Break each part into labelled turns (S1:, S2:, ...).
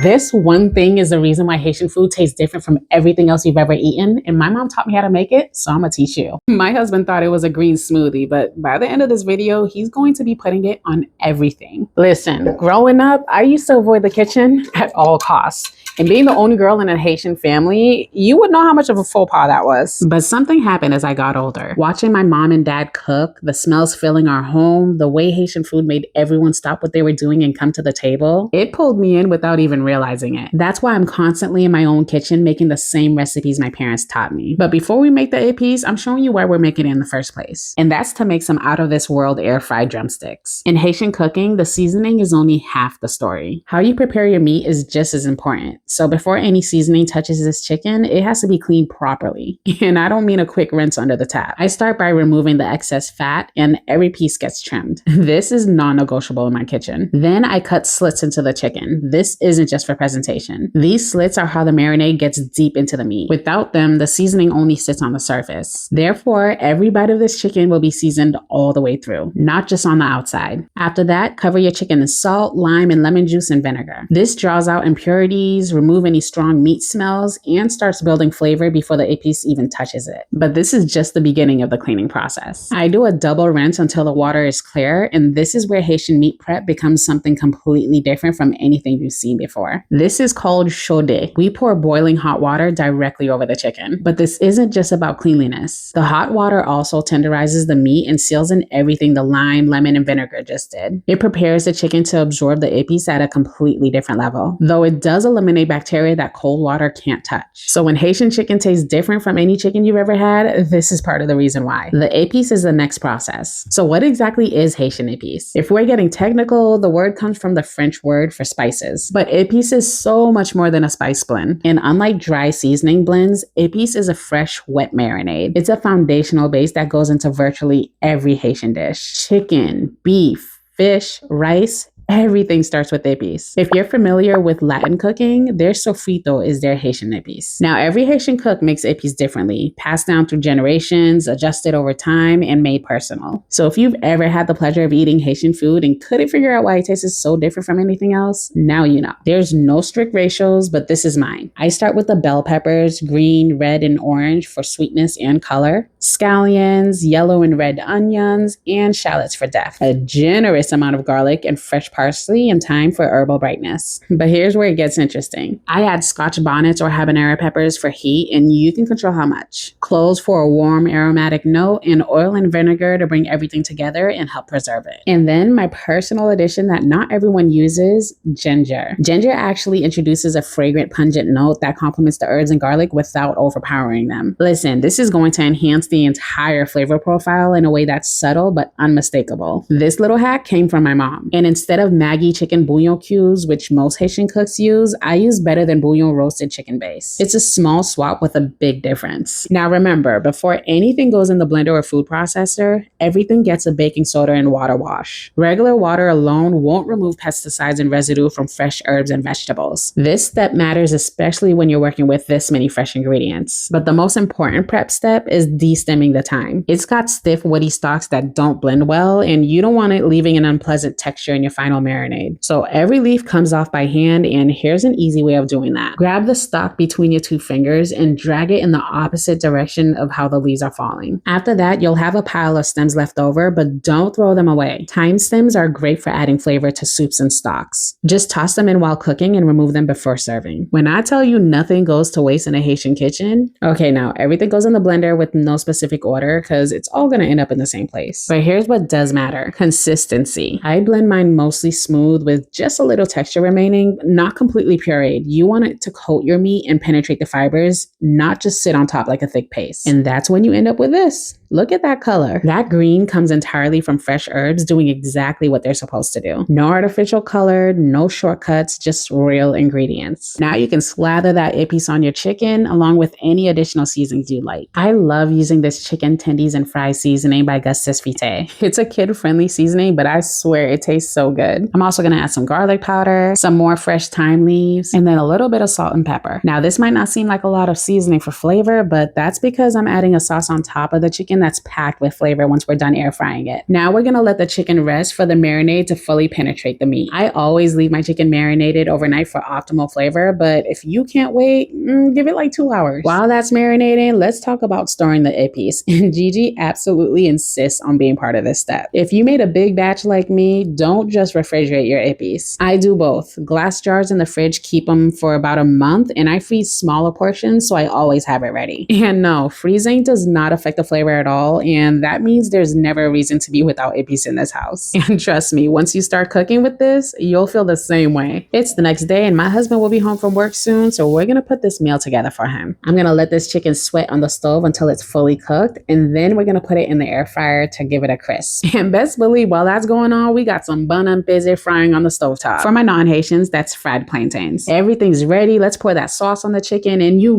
S1: This one thing is the reason why Haitian food tastes different from everything else you've ever eaten, and my mom taught me how to make it, so I'm gonna teach you. My husband thought it was a green smoothie, but by the end of this video, he's going to be putting it on everything. Listen, growing up, I used to avoid the kitchen at all costs. And being the only girl in a Haitian family, you would know how much of a faux pas that was. But something happened as I got older. Watching my mom and dad cook, the smells filling our home, the way Haitian food made everyone stop what they were doing and come to the table, it pulled me in without even realizing it. That's why I'm constantly in my own kitchen making the same recipes my parents taught me. But before we make the epis, I'm showing you why we're making it in the first place. And that's to make some out-of-this-world air-fried drumsticks. In Haitian cooking, the seasoning is only half the story. How you prepare your meat is just as important. So before any seasoning touches this chicken, it has to be cleaned properly. And I don't mean a quick rinse under the tap. I start by removing the excess fat and every piece gets trimmed. This is non-negotiable in my kitchen. Then I cut slits into the chicken. This isn't just for presentation. These slits are how the marinade gets deep into the meat. Without them, the seasoning only sits on the surface. Therefore, every bite of this chicken will be seasoned all the way through, not just on the outside. After that, cover your chicken in salt, lime, and lemon juice and vinegar. This draws out impurities, remove any strong meat smells, and starts building flavor before the epis even touches it. But this is just the beginning of the cleaning process. I do a double rinse until the water is clear, and this is where Haitian meat prep becomes something completely different from anything you've seen before. This is called chode. We pour boiling hot water directly over the chicken. But this isn't just about cleanliness. The hot water also tenderizes the meat and seals in everything the lime, lemon, and vinegar just did. It prepares the chicken to absorb the epis at a completely different level, though it does eliminate bacteria that cold water can't touch. So when Haitian chicken tastes different from any chicken you've ever had, this is part of the reason why. The epis is the next process. So what exactly is Haitian epis? If we're getting technical, the word comes from the French word for spices. But epis is so much more than a spice blend. And unlike dry seasoning blends, epis is a fresh, wet marinade. It's a foundational base that goes into virtually every Haitian dish. Chicken, beef, fish, rice, everything starts with epis. If you're familiar with Latin cooking, their sofrito is their Haitian epis. Now, every Haitian cook makes epis differently, passed down through generations, adjusted over time, and made personal. So if you've ever had the pleasure of eating Haitian food and couldn't figure out why it tastes so different from anything else, now you know. There's no strict ratios, but this is mine. I start with the bell peppers, green, red, and orange for sweetness and color, scallions, yellow and red onions, and shallots for depth. A generous amount of garlic and fresh parsley and thyme for herbal brightness. But here's where it gets interesting. I add scotch bonnets or habanero peppers for heat, and you can control how much. Cloves for a warm aromatic note, and oil and vinegar to bring everything together and help preserve it. And then my personal addition that not everyone uses, ginger. Ginger actually introduces a fragrant, pungent note that complements the herbs and garlic without overpowering them. Listen, this is going to enhance the entire flavor profile in a way that's subtle but unmistakable. This little hack came from my mom. And instead of Maggi chicken bouillon cubes, which most Haitian cooks use, I use Better Than Bouillon roasted chicken base. It's a small swap with a big difference. Now remember, before anything goes in the blender or food processor, everything gets a baking soda and water wash. Regular water alone won't remove pesticides and residue from fresh herbs and vegetables. This step matters especially when you're working with this many fresh ingredients. But the most important prep step is de-stemming the thyme. It's got stiff, woody stalks that don't blend well, and you don't want it leaving an unpleasant texture in your final marinade. So every leaf comes off by hand, and here's an easy way of doing that. Grab the stalk between your two fingers and drag it in the opposite direction of how the leaves are falling. After that, you'll have a pile of stems left over, but don't throw them away. Thyme stems are great for adding flavor to soups and stocks. Just toss them in while cooking and remove them before serving. When I tell you nothing goes to waste in a Haitian kitchen, okay, now everything goes in the blender with no specific order because it's all going to end up in the same place. But here's what does matter: consistency. I blend mine mostly smooth with just a little texture remaining, not completely pureed. You want it to coat your meat and penetrate the fibers, not just sit on top like a thick paste. And that's when you end up with this. Look at that color. That green comes entirely from fresh herbs doing exactly what they're supposed to do. No artificial color, no shortcuts, just real ingredients. Now you can slather that epis on your chicken along with any additional seasonings you like. I love using this chicken tendies and fries seasoning by Gustus Vitae. It's a kid-friendly seasoning, but I swear it tastes so good. I'm also going to add some garlic powder, some more fresh thyme leaves, and then a little bit of salt and pepper. Now this might not seem like a lot of seasoning for flavor, but that's because I'm adding a sauce on top of the chicken chicken that's packed with flavor once we're done air frying it. Now we're gonna let the chicken rest for the marinade to fully penetrate the meat. I always leave my chicken marinated overnight for optimal flavor, but if you can't wait, give it like 2 hours. While that's marinating, let's talk about storing the Epis. And Gigi absolutely insists on being part of this step. If you made a big batch like me, don't just refrigerate your Epis. I do both. Glass jars in the fridge keep them for about a month, and I freeze smaller portions so I always have it ready. And no, freezing does not affect the flavor at all, and that means there's never a reason to be without Epis in this house. And trust me, once you start cooking with this, you'll feel the same way. It's the next day and my husband will be home from work soon, so we're gonna put this meal together for him. I'm gonna let this chicken sweat on the stove until it's fully cooked, and then we're gonna put it in the air fryer to give it a crisp. And best believe while that's going on, we got some bun and peze frying on the stovetop. For my non-Haitians, that's fried plantains. Everything's ready. Let's pour that sauce on the chicken, and you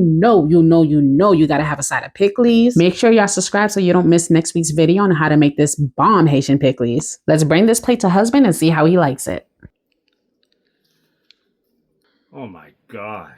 S1: gotta have a side of pickles. Make sure y'all subscribe so you don't miss next week's video on how to make this bomb Haitian pickles. Let's bring this plate to husband and see how he likes it.
S2: Oh my God.